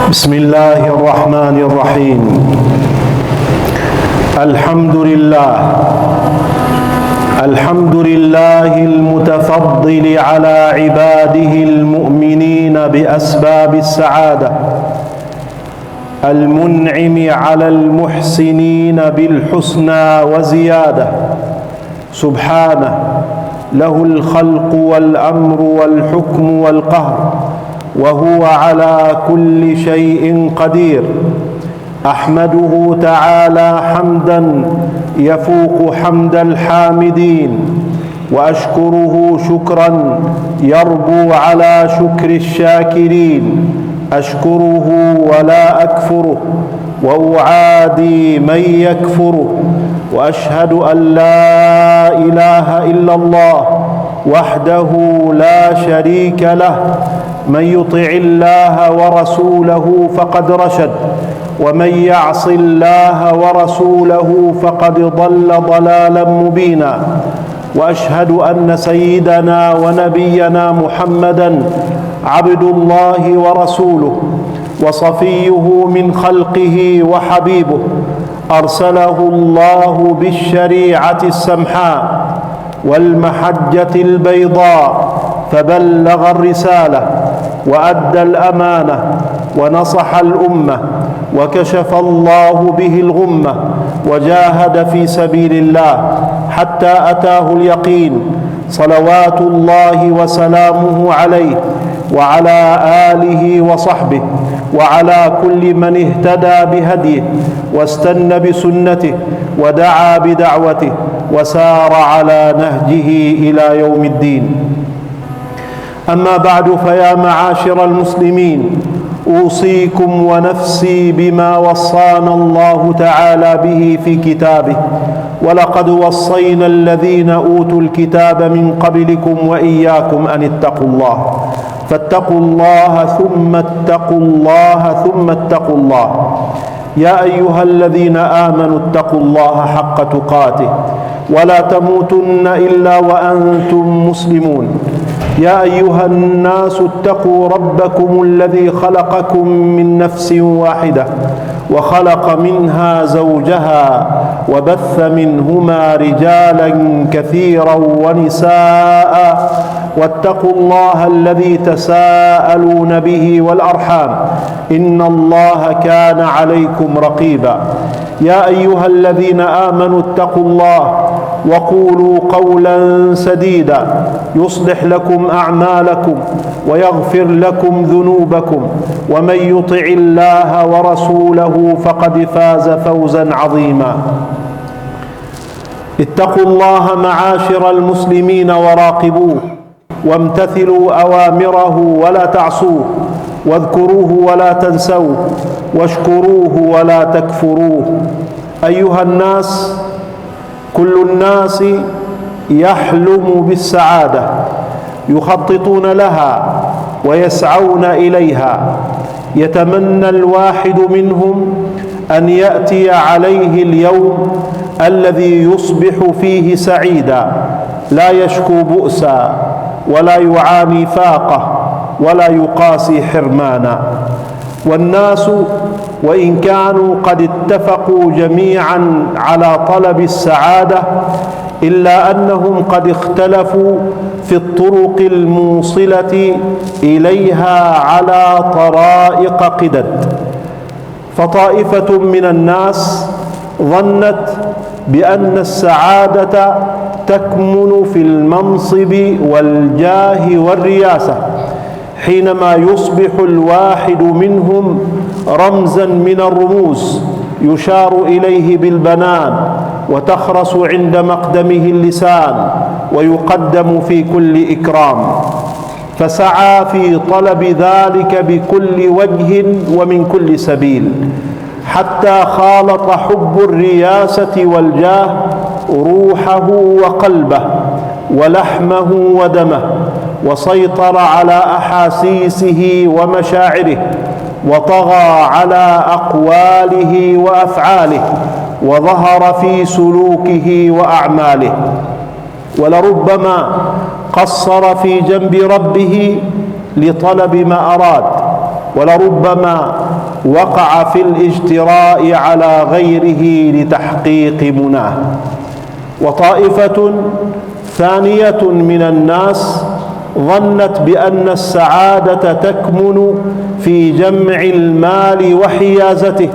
بسم الله الرحمن الرحيم. الحمد لله المتفضل على عباده المؤمنين بأسباب السعادة، المنعم على المحسنين بالحسنى وزيادة. سبحانه، له الخلق والأمر والحكم والقهر، وهو على كل شيء قدير. أحمده تعالى حمدا يفوق حمد الحامدين، وأشكره شكرا يربو على شكر الشاكرين. أشكره ولا أكفره، وأعادي من يكفره، وأشهد أن لا إله إلا الله وحده لا شريك له. من يطع الله ورسوله فقد رشد، ومن يعص الله ورسوله فقد ضل ضلالا مبينا. وأشهد أن سيدنا ونبينا محمدا عبد الله ورسوله، وصفيه من خلقه وحبيبه. أرسله الله بالشريعة السمحاء والمحجة البيضاء، فبلغ الرسالة وأدى الأمانة ونصح الأمة، وكشف الله به الغمة، وجاهد في سبيل الله حتى أتاه اليقين. صلوات الله وسلامه عليه وعلى آله وصحبه، وعلى كل من اهتدى بهديه واستنى بسنته ودعا بدعوته وسار على نهجه إلى يوم الدين. أما بعد، فيا معاشر المسلمين، أوصيكم ونفسي بما وصانا الله تعالى به في كتابه. ولقد وصينا الذين أوتوا الكتاب من قبلكم وإياكم أن اتقوا الله، فاتقوا الله ثم اتقوا الله ثم اتقوا الله. يا أيها الذين آمنوا اتقوا الله حق تقاته، ولا تموتن إلا وأنتم مسلمون. يا أيها الناس اتقوا ربكم الذي خلقكم من نفس واحدة، وخلق منها زوجها، وبث منهما رجالا كثيرا ونساء. واتقوا الله الذي تساءلون به والأرحام، إن الله كان عليكم رقيبا. يا أيها الذين آمنوا اتقوا الله وقولوا قولا سديدا يصلح لكم أعمالكم ويغفر لكم ذنوبكم، ومن يطع الله ورسوله فقد فاز فوزا عظيما. اتقوا الله معاشر المسلمين وراقبوه، وامتثلوا أوامره ولا تعصوه، واذكروه ولا تنسوه، واشكروه ولا تكفروه. أيها الناس، كل الناس يحلم بالسعادة، يخططون لها ويسعون إليها. يتمنى الواحد منهم أن يأتي عليه اليوم الذي يصبح فيه سعيدا، لا يشكو بؤسا، ولا يعاني فاقة، ولا يقاسي حرمانا. والناس وإن كانوا قد اتفقوا جميعا على طلب السعادة، إلا أنهم قد اختلفوا في الطرق الموصلة إليها على طرائق قدد. فطائفة من الناس ظنت بأن السعادة تكمن في المنصب والجاه والرياسة، حينما يصبح الواحد منهم رمزا من الرموز يشار إليه بالبنان، وتخرس عند مقدمه اللسان، ويقدم في كل إكرام. فسعى في طلب ذلك بكل وجه ومن كل سبيل، حتى خالط حب الرياسة والجاه روحه وقلبه ولحمه ودمه، وسيطر على أحاسيسه ومشاعره، وطغى على أقواله وأفعاله، وظهر في سلوكه وأعماله. ولربما قصر في جنب ربه لطلب ما أراد، ولربما وقع في الاجتراء على غيره لتحقيق مناه. وطائفة ثانية من الناس ظنت بأن السعادة تكمن في جمع المال وحيازته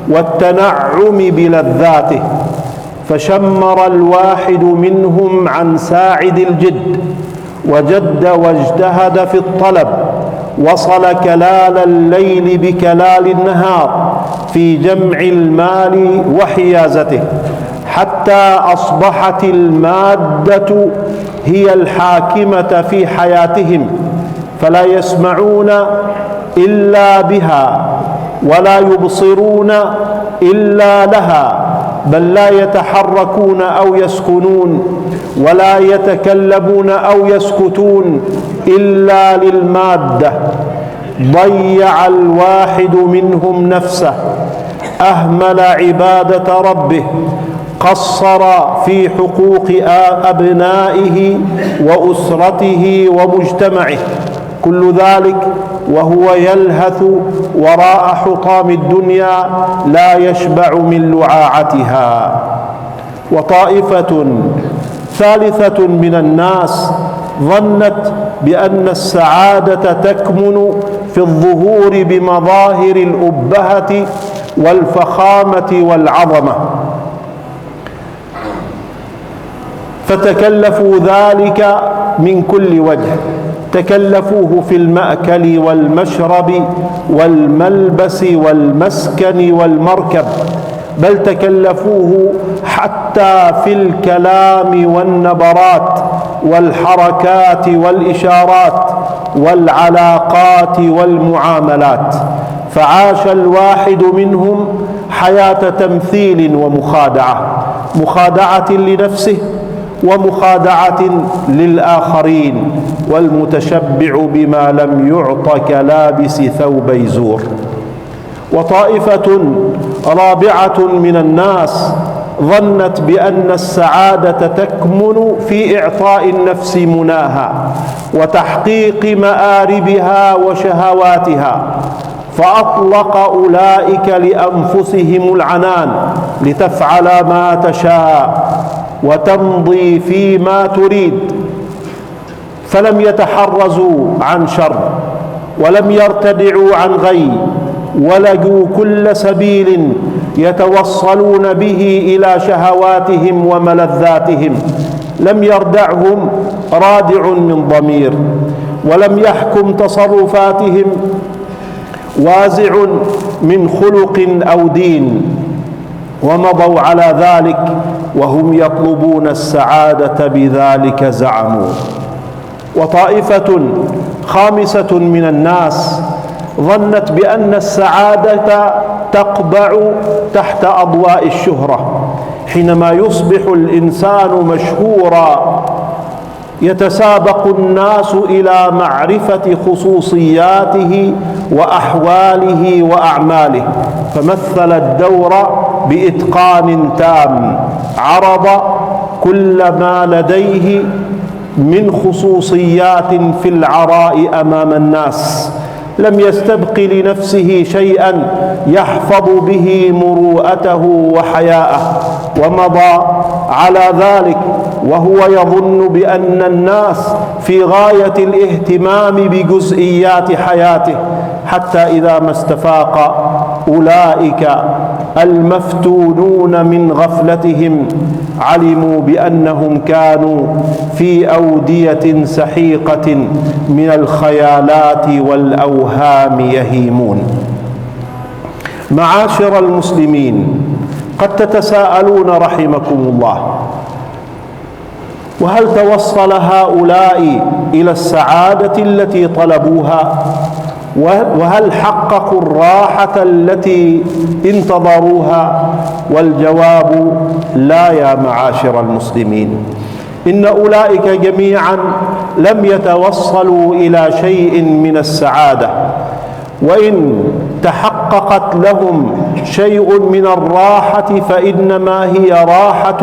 والتنعم بلذاته، فشمر الواحد منهم عن ساعد الجد وجد واجتهد في الطلب، وصل كلال الليل بكلال النهار في جمع المال وحيازته، حتى أصبحت المادة هي الحاكمة في حياتهم، فلا يسمعون إلا بها ولا يبصرون إلا لها، بل لا يتحركون أو يسكنون ولا يتكلمون أو يسكتون إلا للمادة. ضيع الواحد منهم نفسه، أهمل عبادة ربه، قصر في حقوق أبنائه وأسرته ومجتمعه، كل ذلك وهو يلهث وراء حطام الدنيا لا يشبع من لعاعتها. وطائفة ثالثة من الناس ظنت بأن السعادة تكمن في الظهور بمظاهر الأبهة والفخامة والعظمة، فتكلفوا ذلك من كل وجه، تكلفوه في المأكل والمشرب والملبس والمسكن والمركب، بل تكلفوه حتى في الكلام والنبرات والحركات والإشارات والعلاقات والمعاملات، فعاش الواحد منهم حياة تمثيل ومخادعة، مخادعة لنفسه ومخادعة للآخرين، والمتشبع بما لم يعط كلابس ثوبي زور. وطائفة رابعة من الناس ظنت بأن السعادة تكمن في إعطاء النفس مناها وتحقيق مآربها وشهواتها، فأطلق أولئك لأنفسهم العنان لتفعل ما تشاء وتمضي فيما تريد، فلم يتحرزوا عن شر ولم يرتدعوا عن غي، ولجوا كل سبيل يتوصلون به إلى شهواتهم وملذاتهم، لم يردعهم رادع من ضمير، ولم يحكم تصرفاتهم وازع من خلق أو دين، ومضوا على ذلك وهم يطلبون السعادة بذلك زعموا. وطائفة خامسة من الناس ظنت بأن السعادة تقبع تحت أضواء الشهرة، حينما يصبح الإنسان مشهورا يتسابق الناس إلى معرفة خصوصياته وأحواله وأعماله، فمثل الدور بإتقان تام، عرض كل ما لديه من خصوصيات في العراء أمام الناس، لم يستبق لنفسه شيئا يحفظ به مروءته وحياءه، ومضى على ذلك وهو يظن بأن الناس في غاية الاهتمام بجزئيات حياته، حتى إذا ما استفاق أولئك المفتونون من غفلتهم علموا بأنهم كانوا في أودية سحيقة من الخيالات والأوهام يهيمون. معاشر المسلمين، قد تتساءلون رحمكم الله: وهل توصل هؤلاء إلى السعادة التي طلبوها؟ وهل حققوا الراحة التي انتظروها؟ والجواب لا يا معاشر المسلمين، إن أولئك جميعا لم يتوصلوا إلى شيء من السعادة، وإن تحققت لهم شيء من الراحة فإنما هي راحة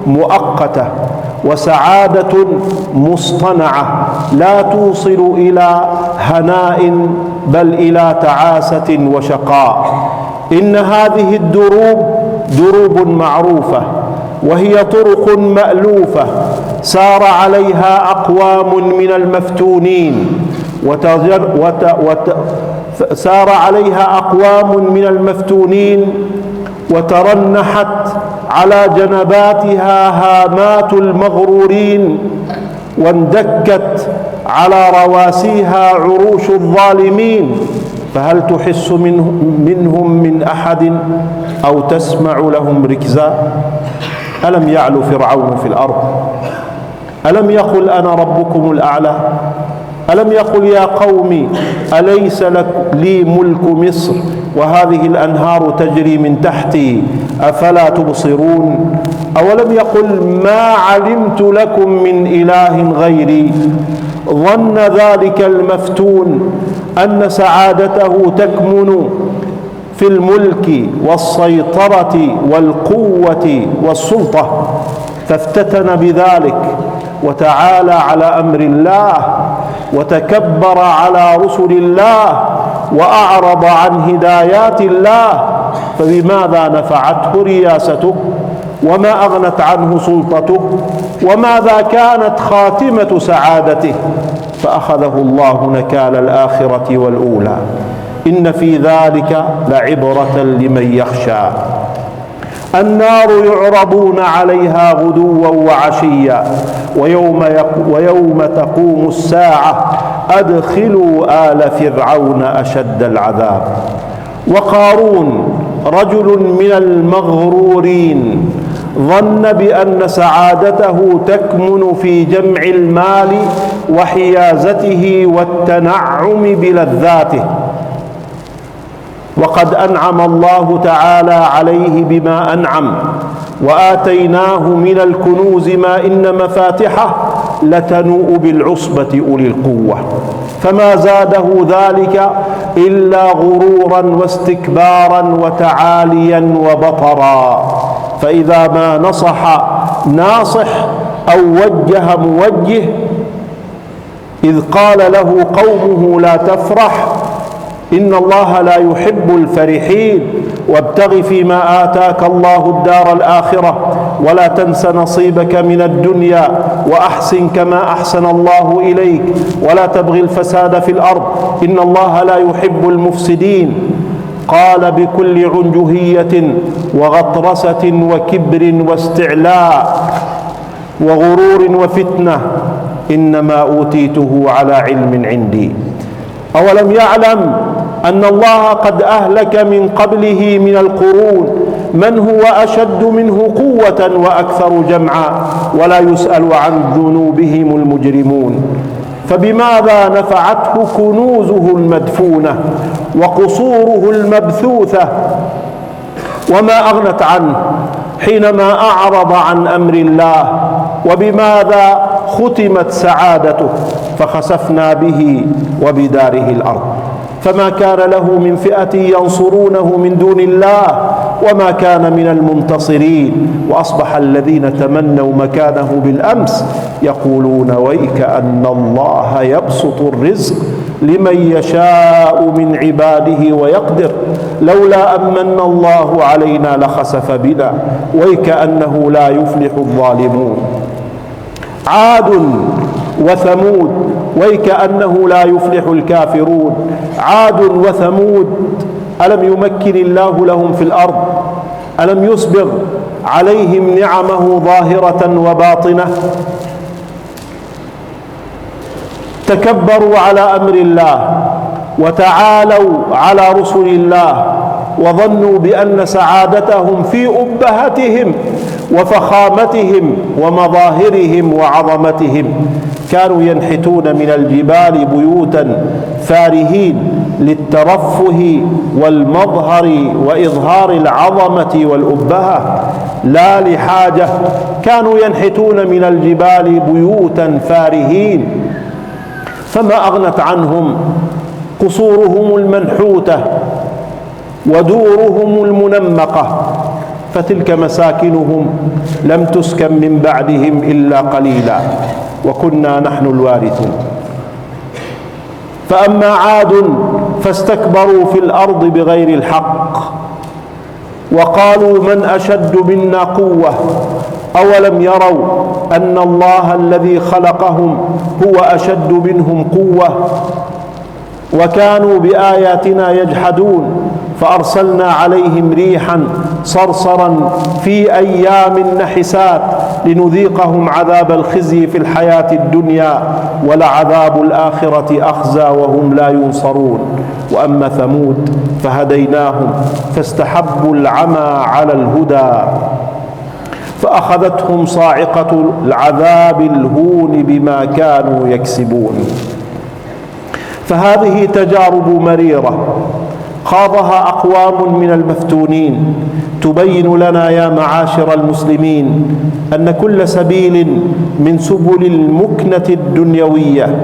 مؤقتة وسعادة مصطنعة لا توصل إلى هناء بل إلى تعاسة وشقاء. إن هذه الدروب دروب معروفة، وهي طرق مألوفة سار عليها أقوام من المفتونين سار عليها أقوام من المفتونين وترنحت على جنباتها هامات المغرورين، واندكت على رواسيها عروش الظالمين، فهل تحس منهم من أحد أو تسمع لهم ركزا؟ ألم يعلو فرعون في الأرض؟ ألم يقل أنا ربكم الأعلى؟ ألم يقل يا قوم أليس لي ملك مصر وهذه الأنهار تجري من تحتي أفلا تبصرون؟ أولم يقل ما علمت لكم من إله غيري؟ ظن ذلك المفتون أن سعادته تكمن في الملك والسيطرة والقوة والسلطة، فافتتن بذلك وتعالى على أمر الله وتكبر على رسل الله وأعرض عن هدايات الله، فبماذا نفعته رياسته؟ وما أغنت عنه سلطته؟ وماذا كانت خاتمة سعادته؟ فأخذه الله نكال الآخرة والأولى. إن في ذلك لعبرة لمن يخشى. النار يعرضون عليها غدوا وعشيا ويوم تقوم الساعة أدخلوا آل فرعون أشد العذاب. وقارون رجل من المغرورين ظن بأن سعادته تكمن في جمع المال وحيازته والتنعم بلذاته، وقد أنعم الله تعالى عليه بما أنعم، وآتيناه من الكنوز ما إن مفاتحه لتنوء بالعصبة أولي القوة، فما زاده ذلك إلا غرورا واستكبارا وتعاليا وبطرا. فإذا ما نصح ناصح أو وجه موجه إذ قال له قومه لا تفرح إن الله لا يحب الفرحين وابتغ فيما آتاك الله الدار الآخرة ولا تنس نصيبك من الدنيا وأحسن كما أحسن الله إليك ولا تبغ الفساد في الأرض إن الله لا يحب المفسدين، قال بكل عنجهية وغطرسة وكبر واستعلاء وغرور وفتنة إنما أوتيته على علم عندي. أولم يعلم أن الله قد أهلك من قبله من القرون من هو أشد منه قوة وأكثر جمعا ولا يسأل عن ذنوبهم المجرمون؟ فبماذا نفعته كنوزه المدفونة وقصوره المبثوثة وما أغنت عنه حينما أعرض عن أمر الله؟ وبماذا ختمت سعادته؟ فخسفنا به وبداره الأرض، فما كان له من فئة ينصرونه من دون الله وما كان من المنتصرين. وأصبح الذين تمنوا مكانه بالأمس يقولون ويك أن الله يبسط الرزق لمن يشاء من عباده ويقدر لولا أمن الله علينا لخسف بنا ويك أنه لا يفلح الظالمون. عاد وثمود ويك أنه لا يفلح الكافرون. عاد وثمود ألم يمكن الله لهم في الأرض؟ ألم يسبغ عليهم نعمه ظاهرة وباطنة؟ تكبروا على أمر الله وتعالوا على رسل الله وظنوا بأن سعادتهم في أبهتهم وفخامتهم ومظاهرهم وعظمتهم. كانوا ينحتون من الجبال بيوتا فارهين للترفه والمظهر وإظهار العظمة والأبهة لا لحاجة. كانوا ينحتون من الجبال بيوتا فارهين، فما أغنت عنهم قصورهم المنحوتة ودورهم المنمقة، فتلك مساكنهم لم تسكن من بعدهم إلا قليلا وكنا نحن الوارثون. فأما عاد فاستكبروا في الأرض بغير الحق وقالوا من أشد منا قوة أولم يروا أن الله الذي خلقهم هو أشد منهم قوة وكانوا بآياتنا يجحدون فأرسلنا عليهم ريحا صرصرا في أيام نحسات لنذيقهم عذاب الخزي في الحياة الدنيا ولعذاب الآخرة أخزى وهم لا ينصرون. وأما ثمود فهديناهم فاستحبوا العمى على الهدى فأخذتهم صاعقة العذاب الهون بما كانوا يكسبون. فهذه تجارب مريرة خاضها أقوام من المفتونين تبين لنا يا معاشر المسلمين أن كل سبيل من سبل المكنة الدنيوية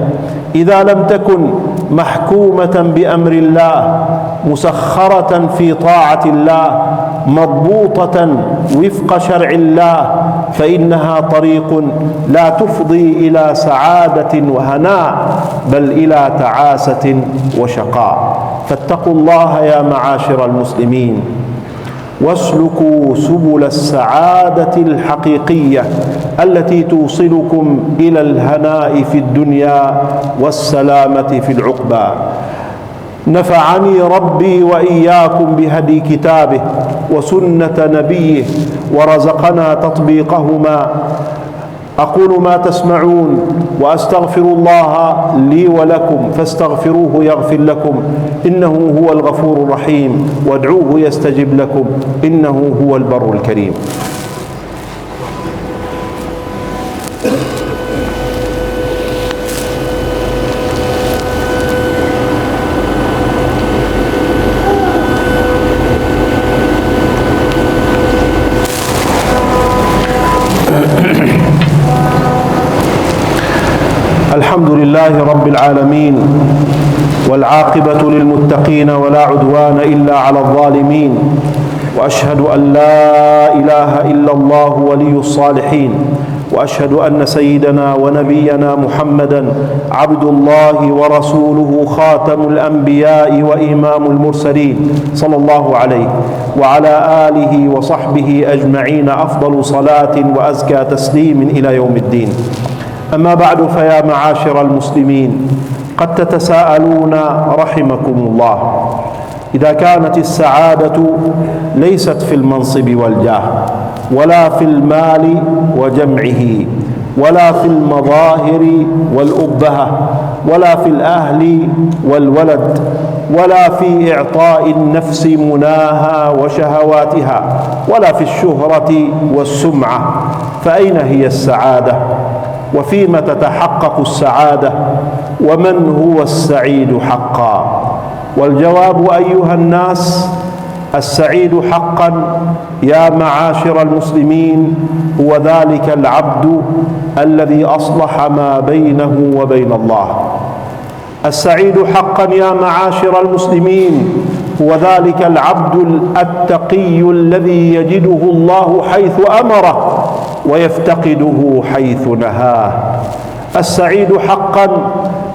إذا لم تكن محكومة بأمر الله مسخرة في طاعة الله مضبوطة وفق شرع الله فإنها طريق لا تفضي إلى سعادة وهناء بل إلى تعاسة وشقاء. فاتقوا الله يا معاشر المسلمين واسلكوا سبل السعادة الحقيقية التي توصلكم إلى الهناء في الدنيا والسلامة في العقبى. نفعني ربي وإياكم بهدي كتابه وسنة نبيه ورزقنا تطبيقهما. أقول ما تسمعون وأستغفر الله لي ولكم فاستغفروه يغفر لكم إنه هو الغفور الرحيم وادعوه يستجب لكم إنه هو البر الكريم. الحمد لله رب العالمين والعاقبة للمتقين ولا عدوان إلا على الظالمين وأشهد أن لا إله إلا الله ولي الصالحين وأشهد أن سيدنا ونبينا محمدا عبد الله ورسوله خاتم الأنبياء وإمام المرسلين صلى الله عليه وعلى آله وصحبه أجمعين أفضل صلاة وأزكى تسليم إلى يوم الدين. أما بعد فيا معاشر المسلمين قد تتساءلون رحمكم الله إذا كانت السعادة ليست في المنصب والجاه ولا في المال وجمعه ولا في المظاهر والأبهة ولا في الأهل والولد ولا في إعطاء النفس مناها وشهواتها ولا في الشهرة والسمعة، فأين هي السعادة؟ وفيما تتحقق السعادة؟ ومن هو السعيد حقا؟ والجواب أيها الناس: السعيد حقا يا معاشر المسلمين هو ذلك العبد الذي أصلح ما بينه وبين الله. السعيد حقا يا معاشر المسلمين هو ذلك العبد التقي الذي يجده الله حيث أمره ويفتقده حيث نهاه. السعيد حقا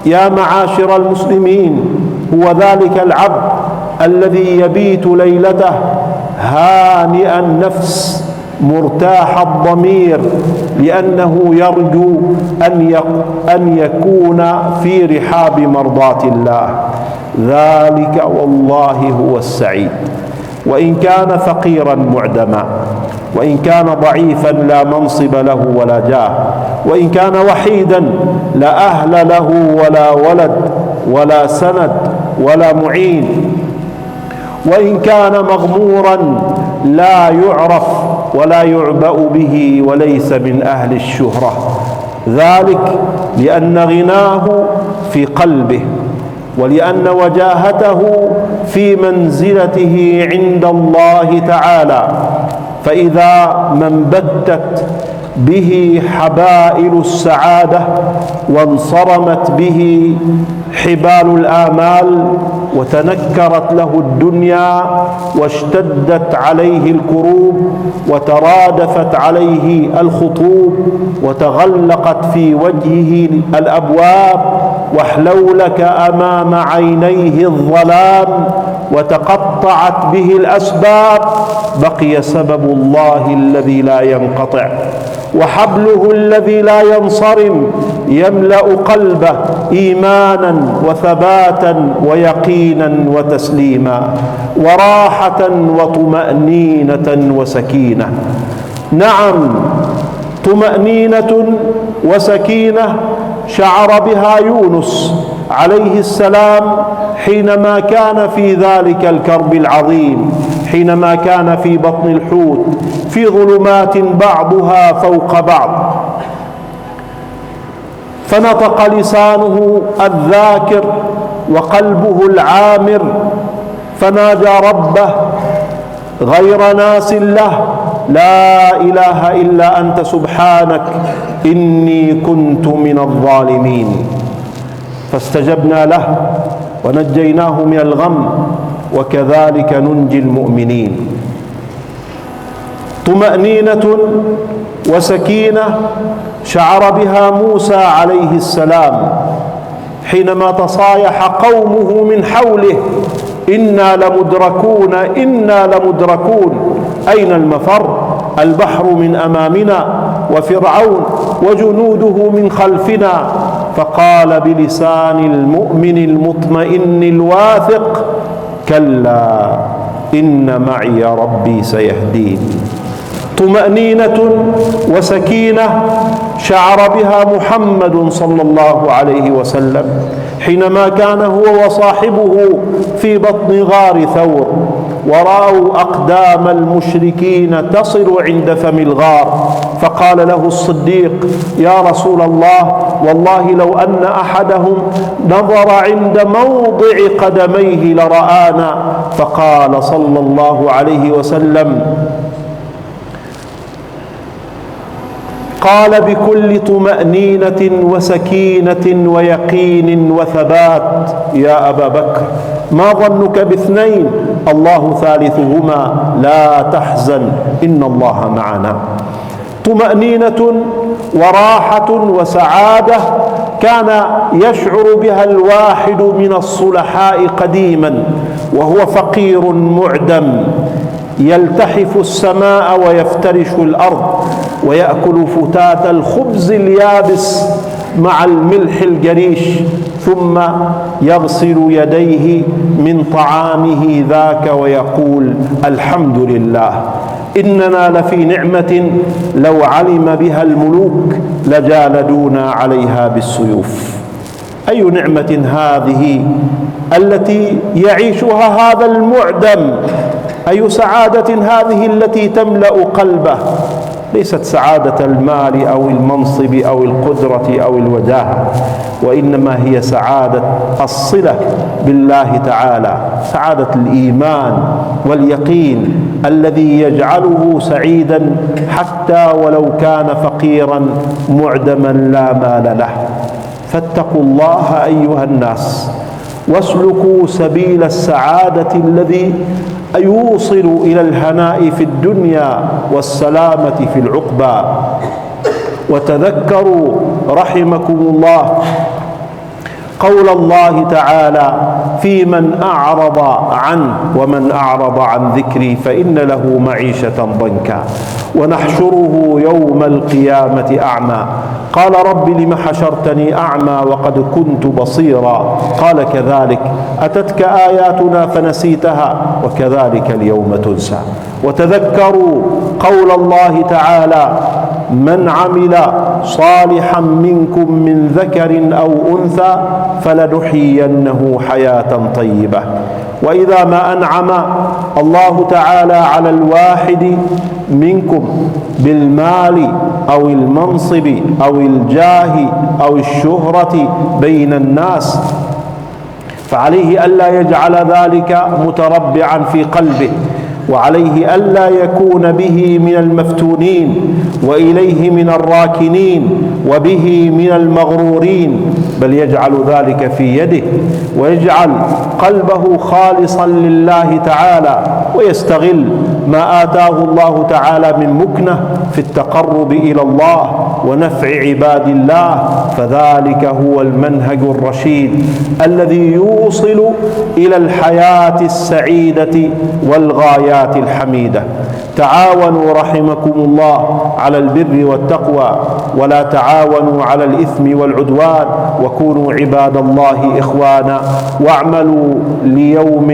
يا معاشر المسلمين هو ذلك العبد الذي يبيت ليلته هانئ النفس مرتاح الضمير لأنه يرجو أن يكون في رحاب مرضاة الله. ذلك والله هو السعيد، وإن كان فقيرا معدما، وإن كان ضعيفا لا منصب له ولا جاه، وإن كان وحيدا لا أهل له ولا ولد ولا سند ولا معين، وإن كان مغمورا لا يعرف ولا يعبأ به وليس من أهل الشهرة. ذلك لأن غناه في قلبه، ولأن وجاهته في منزلته عند الله تعالى. فإذا ما انبتت به حبائل السعادة وانصرمت به حبال الآمال وتنكرت له الدنيا واشتدت عليه الكروب وترادفت عليه الخطوب وتغلقت في وجهه الأبواب واحلولك أمام عينيه الظلام وتقطعت به الأسباب، بقي سبب الله الذي لا ينقطع وحبله الذي لا ينصرم يملأ قلبه إيمانا وثباتا ويقينا وتسليما وراحة وطمأنينة وسكينة. نعم، طمأنينة وسكينة شعر بها يونس عليه السلام حينما كان في ذلك الكرب العظيم، حينما كان في بطن الحوت في ظلمات بعضها فوق بعض، فنطق لسانه الذاكر وقلبه العامر، فنادى ربه غير ناس له: لا إله إلا أنت سبحانك إني كنت من الظالمين. فاستجبنا له ونجيناه من الغم وكذلك ننجي المؤمنين. طمأنينة وسكينة شعر بها موسى عليه السلام حينما تصايح قومه من حوله: إنا لمدركون إنا لمدركون، أين المفر؟ البحر من أمامنا وفرعون وجنوده من خلفنا. فقال بلسان المؤمن المطمئن الواثق: كلا إن معي ربي سيهدين. طمأنينة وسكينة شعر بها محمد صلى الله عليه وسلم حينما كان هو وصاحبه في بطن غار ثور، ورأوا أقدام المشركين تصل عند فم الغار، فقال له الصديق: يا رسول الله، والله لو أن أحدهم نظر عند موضع قدميه لرآنا. فقال صلى الله عليه وسلم: قال بكل طمأنينة وسكينة ويقين وثبات: يا أبا بكر، ما ظنك باثنين الله ثالثهما، لا تحزن إن الله معنا. طمأنينة وراحة وسعادة كان يشعر بها الواحد من الصلحاء قديما وهو فقير معدم، يلتحف السماء ويفترش الأرض ويأكل فتات الخبز اليابس مع الملح الجريش، ثم يغسل يديه من طعامه ذاك ويقول: الحمد لله، إننا لفي نعمة لو علم بها الملوك لجالدونا عليها بالسيوف. أي نعمة هذه التي يعيشها هذا المعدم؟ أي سعادة هذه التي تملأ قلبه؟ ليست سعادة المال أو المنصب أو القدرة أو الوجاهة، وإنما هي سعادة الصلة بالله تعالى، سعادة الإيمان واليقين الذي يجعله سعيدا حتى ولو كان فقيرا معدما لا مال له. فاتقوا الله أيها الناس، واسلكوا سبيل السعادة الذي يوصل إلى الهناء في الدنيا والسلامة في العقبى. وتذكروا رحمكم الله قول الله تعالى: في من أعرض عنه ومن أعرض عن ذكري فإن له معيشة ضنكا ونحشره يوم القيامة أعمى. قال رب لم حشرتني أعمى وقد كنت بصيرا. قال كذلك أتتك آياتنا فنسيتها وكذلك اليوم تنسى. وتذكروا قول الله تعالى: من عمل صالحا منكم من ذكر أو أنثى فلنحيينه حياة طيبة. وإذا ما أنعم الله تعالى على الواحد منكم بالمال أو المنصب أو الجاه أو الشهرة بين الناس، فعليه ألا يجعل ذلك متربعا في قلبه، وعليه ألا يكون به من المفتونين وإليه من الراكنين وبه من المغرورين، بل يجعل ذلك في يده ويجعل قلبه خالصا لله تعالى، ويستغل ما آتاه الله تعالى من مكنة في التقرب إلى الله ونفع عباد الله، فذلك هو المنهج الرشيد الذي يوصل إلى الحياة السعيدة والغايات الحميدة. تعاونوا رحمكم الله على البر والتقوى، ولا تعاونوا على الإثم والعدوان، وكونوا عباد الله إخوانا، واعملوا ليوم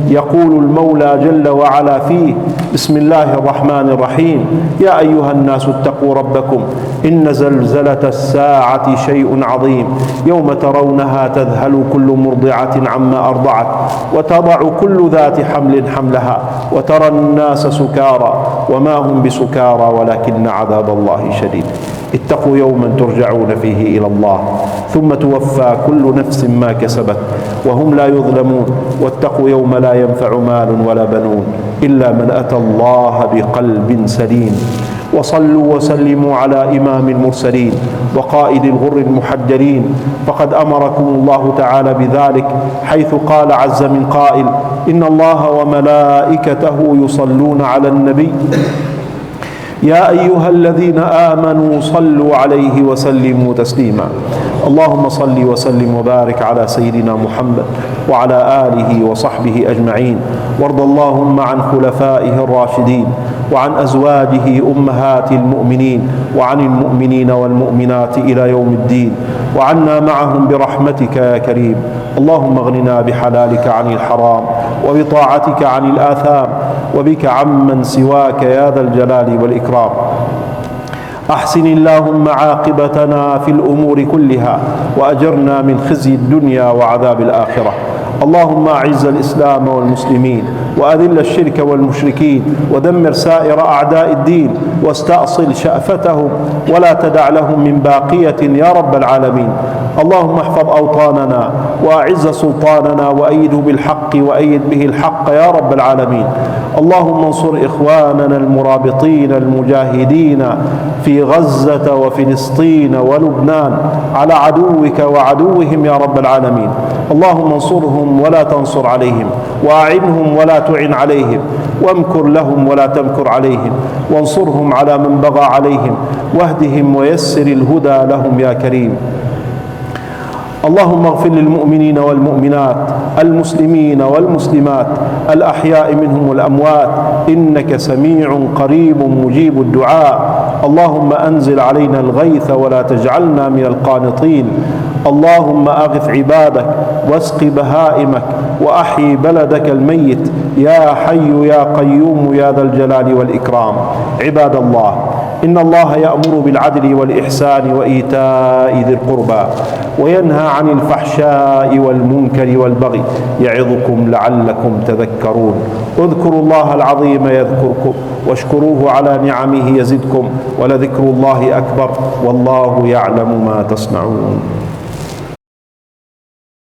يقول المولى جل وعلا فيه: بسم الله الرحمن الرحيم، يا أيها الناس اتقوا ربكم إن زلزلة الساعة شيء عظيم، يوم ترونها تذهل كل مرضعة عما أرضعت وتضع كل ذات حمل حملها وترى الناس سكارى وما هم بسكارى ولكن عذاب الله شديد. اتقوا يوما ترجعون فيه إلى الله ثم توفى كل نفس ما كسبت وهم لا يظلمون، واتقوا يوم لا ينفع مال ولا بنون إلا من أتى الله بقلب سليم. وصلوا وسلموا على إمام المرسلين وقائد الغر المحجلين، فقد أمركم الله تعالى بذلك حيث قال عز من قائل: إن الله وملائكته يصلون على النبي يا أيها الذين آمنوا صلوا عليه وسلموا تسليما. اللهم صل وسلم وبارك على سيدنا محمد وعلى آله وصحبه أجمعين، وارض اللهم عن خلفائه الراشدين وعن أزواجه أمهات المؤمنين وعن المؤمنين والمؤمنات إلى يوم الدين، وعنا معهم برحمتك يا كريم. اللهم اغننا بحلالك عن الحرام وبطاعتك عن الآثام وبك عمن سواك يا ذا الجلال والإكرام. أحسن اللهم عاقبتنا في الأمور كلها وأجرنا من خزي الدنيا وعذاب الآخرة. اللهم أعز الإسلام والمسلمين وأذل الشرك والمشركين ودمر سائر أعداء الدين واستأصل شأفتهم ولا تدع لهم من باقية يا رب العالمين. اللهم احفظ أوطاننا وأعز سلطاننا وأيده بالحق وأيد به الحق يا رب العالمين. اللهم انصر إخواننا المرابطين المجاهدين في غزة وفلسطين ولبنان على عدوك وعدوهم يا رب العالمين. اللهم انصرهم ولا تنصر عليهم، وأعنهم ولا تعن عليهم، وامكر لهم ولا تمكر عليهم، وانصرهم على من بغى عليهم، واهدهم ويسر الهدى لهم يا كريم. اللهم اغفر للمؤمنين والمؤمنات المسلمين والمسلمات الأحياء منهم والأموات، إنك سميع قريب مجيب الدعاء. اللهم أنزل علينا الغيث ولا تجعلنا من القانطين. اللهم أغث عبادك واسق بهائمك وأحيي بلدك الميت يا حي يا قيوم يا ذا الجلال والإكرام. عباد الله، إن الله يأمر بالعدل والإحسان وإيتاء ذي القربى وينهى عن الفحشاء والمنكر والبغي يعظكم لعلكم تذكرون. اذكروا الله العظيم يذكركم واشكروه على نعمه يزدكم ولذكر الله أكبر والله يعلم ما تصنعون.